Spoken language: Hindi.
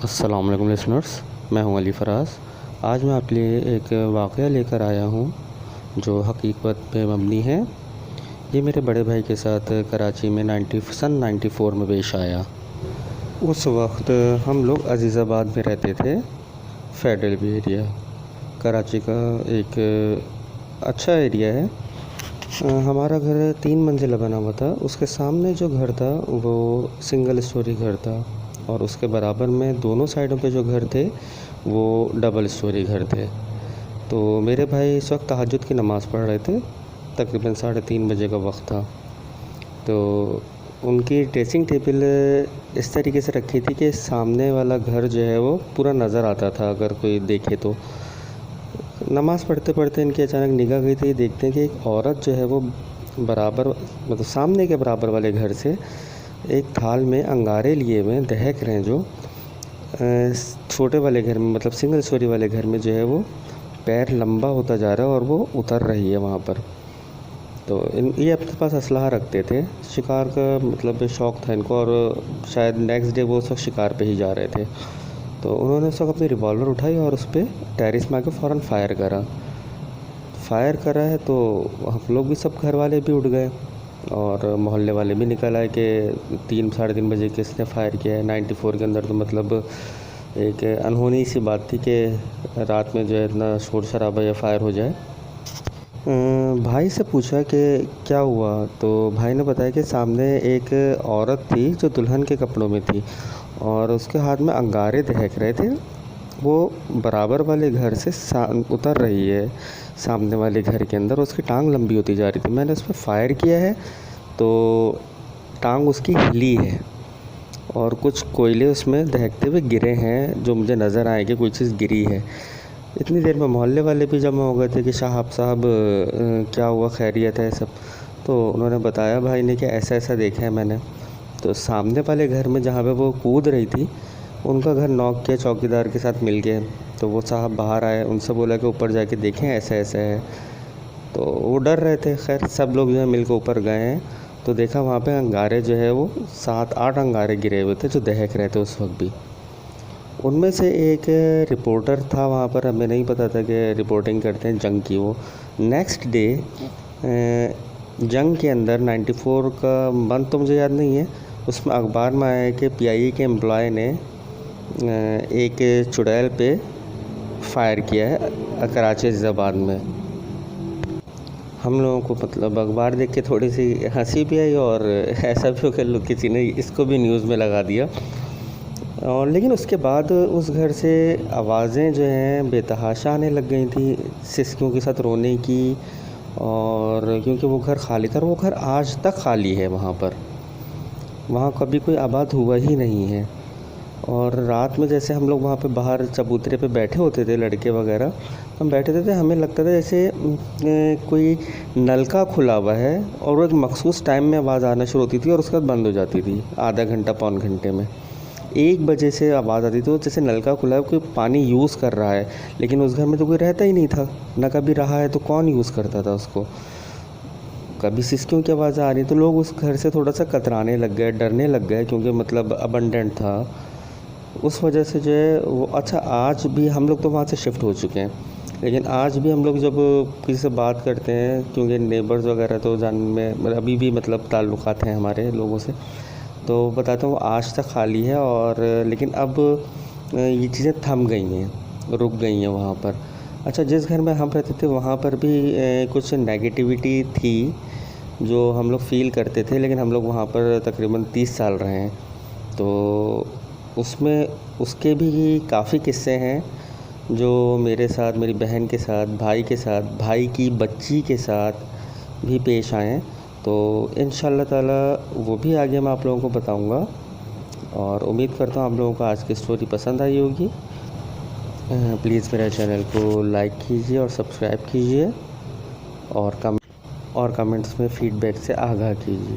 अस्सलाम वालेकुम लिसनर्स, मैं हूं अली फराज। आज मैं आपके लिए एक वाक़या लेकर आया हूं जो हकीकत पे मबनी है। ये मेरे बड़े भाई के साथ कराची में सन 94 में पेश आया। उस वक्त हम लोग अज़ीज़ाबाद में रहते थे, फेडरल बी एरिया। कराची का एक अच्छा एरिया है। हमारा घर 3 मंजिला बना हुआ था। उसके सामने जो घर था वो सिंगल स्टोरी घर था और उसके बराबर में दोनों साइडों पे जो घर थे वो डबल स्टोरी घर थे। तो मेरे भाई इस वक्त तहज्जुद की नमाज़ पढ़ रहे थे। तकरीबन 3:30 बजे का वक्त था। तो उनकी ड्रेसिंग टेबल इस तरीके से रखी थी कि सामने वाला घर जो है वो पूरा नज़र आता था अगर कोई देखे तो। नमाज़ पढ़ते पढ़ते इनकी अचानक निगाह गई थी। देखते हैं कि एक औरत जो है वो बराबर मतलब सामने के बराबर वाले घर से एक थाल में अंगारे लिए हुए दहक रहे हैं। जो छोटे वाले घर में मतलब सिंगल स्टोरी वाले घर में जो है वो पैर लंबा होता जा रहा है और वो उतर रही है वहाँ पर। तो ये अपने पास असलहा रखते थे। शिकार का मतलब शौक़ था इनको और शायद नेक्स्ट डे वो उस वक्त शिकार पे ही जा रहे थे। तो उन्होंने उस वक्त अपनी रिवॉल्वर उठाई और उस पर टेरिस में आके फ़ौरन फायर करा है। तो हम लोग भी सब घर वाले भी उठ गए और मोहल्ले वाले भी निकल आए कि 3-3:30 बजे किसने फ़ायर किया है 94 के अंदर। तो मतलब एक अनहोनी सी बात थी कि रात में जो है इतना शोर शराबा या फ़ायर हो जाए। भाई से पूछा कि क्या हुआ, तो भाई ने बताया कि सामने एक औरत थी जो दुल्हन के कपड़ों में थी और उसके हाथ में अंगारे दहक रहे थे। वो बराबर वाले घर से उतर रही है सामने वाले घर के अंदर। उसकी टांग लंबी होती जा रही थी। मैंने उस पर फायर किया है तो टांग उसकी हिली है और कुछ कोयले उसमें दहकते हुए गिरे हैं जो मुझे नज़र आए कि कोई चीज़ गिरी है। इतनी देर में मोहल्ले वाले भी जमा हो गए थे कि साहब क्या हुआ, खैरियत है सब। तो उन्होंने बताया भाई ने कि ऐसा ऐसा देखा है मैंने। तो सामने वाले घर में जहाँ पे वो कूद रही थी उनका घर नॉक किया, चौकीदार के साथ मिल गए। तो वो साहब बाहर आए, उनसे बोला कि ऊपर जाके देखें ऐसा ऐसा है। तो वो डर रहे थे। खैर सब लोग जो है मिल के ऊपर गए हैं तो देखा वहाँ पे अंगारे जो है वो 7-8 अंगारे गिरे हुए थे जो दहक रहे थे उस वक्त भी। उनमें से एक रिपोर्टर था वहाँ पर। हमें नहीं पता था कि रिपोर्टिंग करते हैं जंग की। वो नेक्स्ट डे जंग के अंदर 94 का मंथ तो मुझे याद नहीं है, उसमें अखबार में आया है कि PIA के एम्प्लॉय ने एक चुड़ैल पे फायर किया है कराची अज़ीज़ाबाद में। हम लोगों को मतलब अखबार देख के थोड़ी सी हंसी भी आई और ऐसा भी हो कि लोग किसी ने इसको भी न्यूज़ में लगा दिया। और लेकिन उसके बाद उस घर से आवाज़ें जो हैं बेतहाशा आने लग गई थी, सिसकियों के साथ रोने की। और क्योंकि वो घर खाली था और वो घर आज तक खाली है वहाँ पर। वहाँ कभी कोई आबाद हुआ ही नहीं है। और रात में जैसे हम लोग वहाँ पे बाहर चबूतरे पे बैठे होते थे लड़के वगैरह, हम बैठे थे हमें लगता था जैसे कोई नलका खुला हुआ है और वो एक मखसूस टाइम में आवाज़ आना शुरू होती थी और उसके बाद बंद हो जाती थी आधा घंटा पौन घंटे में। 1 बजे से आवाज़ आती थी तो जैसे नलका खुला है, कोई पानी यूज़ कर रहा है। लेकिन उस घर में तो कोई रहता ही नहीं था, ना कभी रहा है तो कौन यूज़ करता था उसको। कभी सिसकियों की आवाज़ आ रही तो लोग उस घर से थोड़ा सा कतराने लग गए, डरने लग गए क्योंकि मतलब अबंडेंट था। उस वजह से जो है वो अच्छा आज भी हम लोग तो वहाँ से शिफ्ट हो चुके हैं, लेकिन आज भी हम लोग जब किसी से बात करते हैं क्योंकि नेबर्स वगैरह तो जान में मतलब अभी भी मतलब ताल्लुकात हैं हमारे लोगों से, तो बताता हूँ आज तक खाली है। और लेकिन अब ये चीज़ें थम गई हैं, रुक गई हैं वहाँ पर। अच्छा जिस घर में हम रहते थे वहाँ पर भी कुछ नेगेटिविटी थी जो हम लोग फ़ील करते थे, लेकिन हम लोग वहाँ पर तकरीबन 30 साल रहे हैं। तो उसमें उसके भी काफ़ी किस्से हैं जो मेरे साथ, मेरी बहन के साथ, भाई के साथ, भाई की बच्ची के साथ भी पेश आए हैं। तो इंशाअल्लाह ताला वो भी आगे मैं आप लोगों को बताऊंगा। और उम्मीद करता हूँ आप लोगों को आज की स्टोरी पसंद आई होगी। प्लीज़ मेरे चैनल को लाइक कीजिए और सब्सक्राइब कीजिए और कमेंट्स में फ़ीडबैक से आगाह कीजिए।